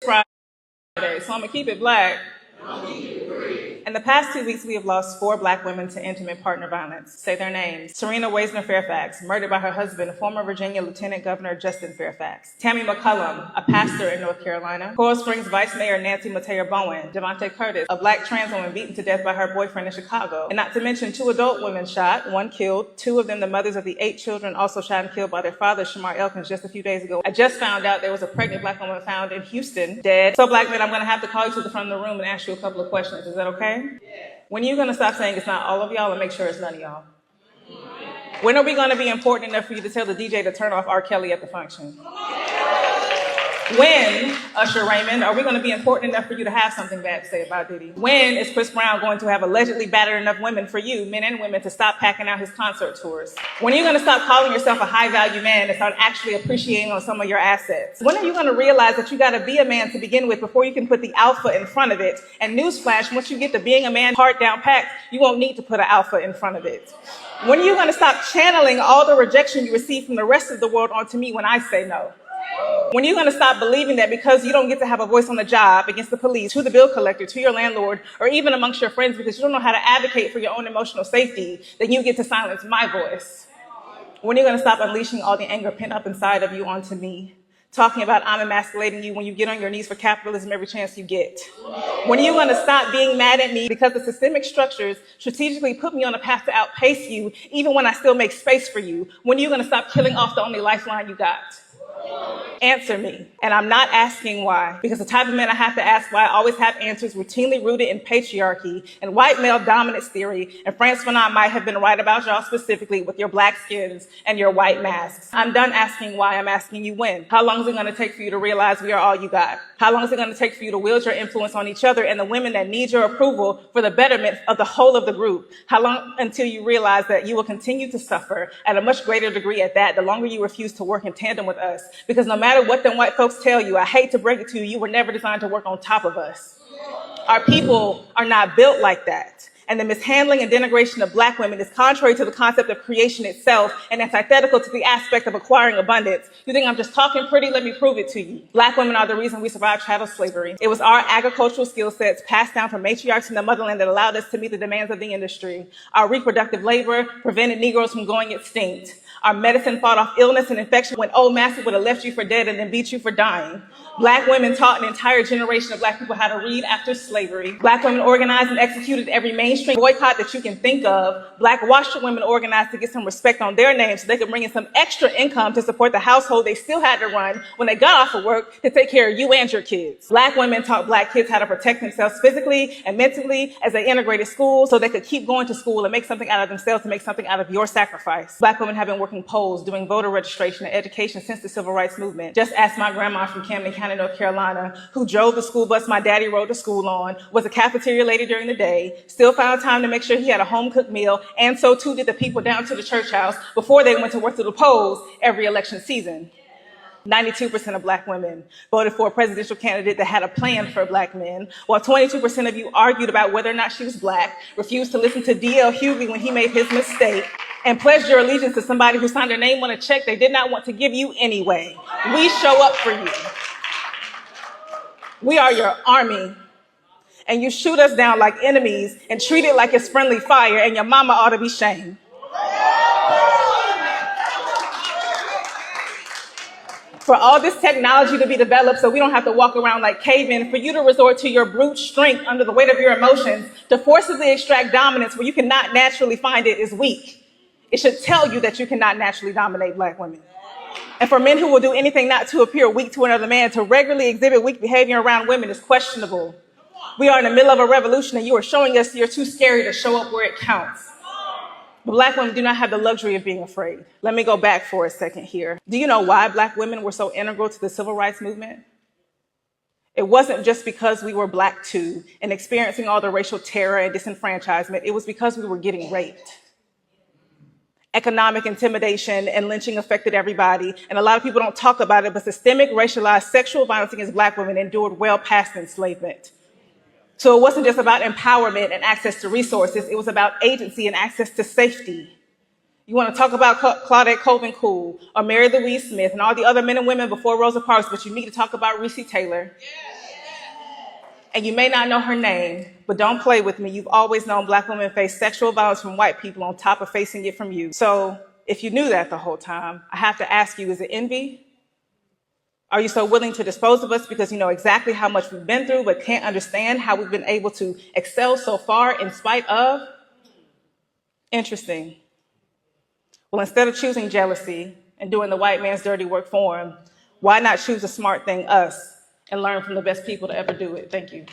Friday, so I'm gonna keep it black. In the past 2 weeks, we have lost 4 Black women to intimate partner violence. Say their names. Serena Waisner Fairfax, murdered by her husband, former Virginia Lieutenant Governor Justin Fairfax. Tammy McCullum, a pastor in North Carolina. Coral Springs Vice Mayor Nancy Mateo Bowen. Javante Curtis, a Black trans woman beaten to death by her boyfriend in Chicago. And not to mention 2 adult women shot, 1 killed, 2 of them the mothers of the 8 children also shot and killed by their father, Shamar Elkins, just a few days ago. I just found out there was a pregnant Black woman found in Houston, dead. So Black men, I'm gonna have to call you to the front of the room and ask you a couple of questions. Is that okay? When are you going to stop saying it's not all of y'all and make sure it's none of y'all? When are we going to be important enough for you to tell the DJ to turn off R. Kelly at the function? When, Usher Raymond, are we going to be important enough for you to have something bad to say about Diddy? When is Chris Brown going to have allegedly battered enough women for you, men and women, to stop packing out his concert tours? When are you going to stop calling yourself a high-value man and start actually appreciating on some of your assets? When are you going to realize that you got to be a man to begin with before you can put the alpha in front of it? And newsflash, once you get to being a man hard down packed, you won't need to put an alpha in front of it. When are you going to stop channeling all the rejection you receive from the rest of the world onto me when I say no? When are you going to stop believing that because you don't get to have a voice on the job, against the police, to the bill collector, to your landlord, or even amongst your friends because you don't know how to advocate for your own emotional safety, then you get to silence my voice? When are you going to stop unleashing all the anger pent up inside of you onto me? Talking about I'm emasculating you when you get on your knees for capitalism every chance you get. When are you going to stop being mad at me because the systemic structures strategically put me on a path to outpace you even when I still make space for you? When are you going to stop killing off the only lifeline you got? Answer me. And I'm not asking why, because the type of men I have to ask why always have answers routinely rooted in patriarchy and white male dominance theory, and Frantz Fanon might have been right about y'all specifically with your black skins and your white masks. I'm done asking why, I'm asking you when. How long is it going to take for you to realize we are all you got? How long is it going to take for you to wield your influence on each other and the women that need your approval for the betterment of the whole of the group? How long until you realize that you will continue to suffer at a much greater degree at that, the longer you refuse to work in tandem with us? Because no matter what them white folks tell you, I hate to break it to you, you were never designed to work on top of us. Our people are not built like that. And the mishandling and denigration of black women is contrary to the concept of creation itself and antithetical to the aspect of acquiring abundance. You think I'm just talking pretty? Let me prove it to you. Black women are the reason we survived chattel slavery. It was our agricultural skill sets passed down from matriarchs in the motherland that allowed us to meet the demands of the industry. Our reproductive labor prevented Negroes from going extinct. Our medicine fought off illness and infection when old master would have left you for dead and then beat you for dying. Black women taught an entire generation of black people how to read after slavery. Black women organized and executed every mainstream boycott that you can think of. Black washer women organized to get some respect on their names so they could bring in some extra income to support the household they still had to run when they got off of work to take care of you and your kids. Black women taught black kids how to protect themselves physically and mentally as they integrated school so they could keep going to school and make something out of themselves and make something out of your sacrifice. Black women have been working polls, doing voter registration and education since the Civil Rights Movement. Just ask my grandma from Camden County, North Carolina, who drove the school bus my daddy rode to school on, was a cafeteria lady during the day, still found time to make sure he had a home-cooked meal, and so too did the people down to the church house before they went to work to the polls every election season. 92% of black women voted for a presidential candidate that had a plan for black men, while 22% of you argued about whether or not she was black, refused to listen to D.L. Hughley when he made his mistake, and pledged your allegiance to somebody who signed their name on a check they did not want to give you anyway. We show up for you. We are your army. And you shoot us down like enemies and treat it like it's friendly fire, and your mama ought to be shamed. For all this technology to be developed so we don't have to walk around like cavemen, for you to resort to your brute strength under the weight of your emotions to forcibly extract dominance where you cannot naturally find it is weak. It should tell you that you cannot naturally dominate black women. And for men who will do anything not to appear weak to another man, to regularly exhibit weak behavior around women is questionable. We are in the middle of a revolution and you are showing us you're too scary to show up where it counts. But black women do not have the luxury of being afraid. Let me go back for a second here. Do you know why black women were so integral to the civil rights movement? It wasn't just because we were black too and experiencing all the racial terror and disenfranchisement. It was because we were getting raped. Economic intimidation and lynching affected everybody, and a lot of people don't talk about it, but systemic racialized sexual violence against black women endured well past enslavement. So it wasn't just about empowerment and access to resources, it was about agency and access to safety. You want to talk about Claudette Colvin Cool or Mary Louise Smith and all the other men and women before Rosa Parks, but you need to talk about Recy Taylor. Yeah. And you may not know her name, but don't play with me. You've always known Black women face sexual violence from white people on top of facing it from you. So if you knew that the whole time, I have to ask you, is it envy? Are you so willing to dispose of us because you know exactly how much we've been through but can't understand how we've been able to excel so far in spite of? Interesting. Well, instead of choosing jealousy and doing the white man's dirty work for him, why not choose a smart thing, us, and learn from the best people to ever do it? Thank you.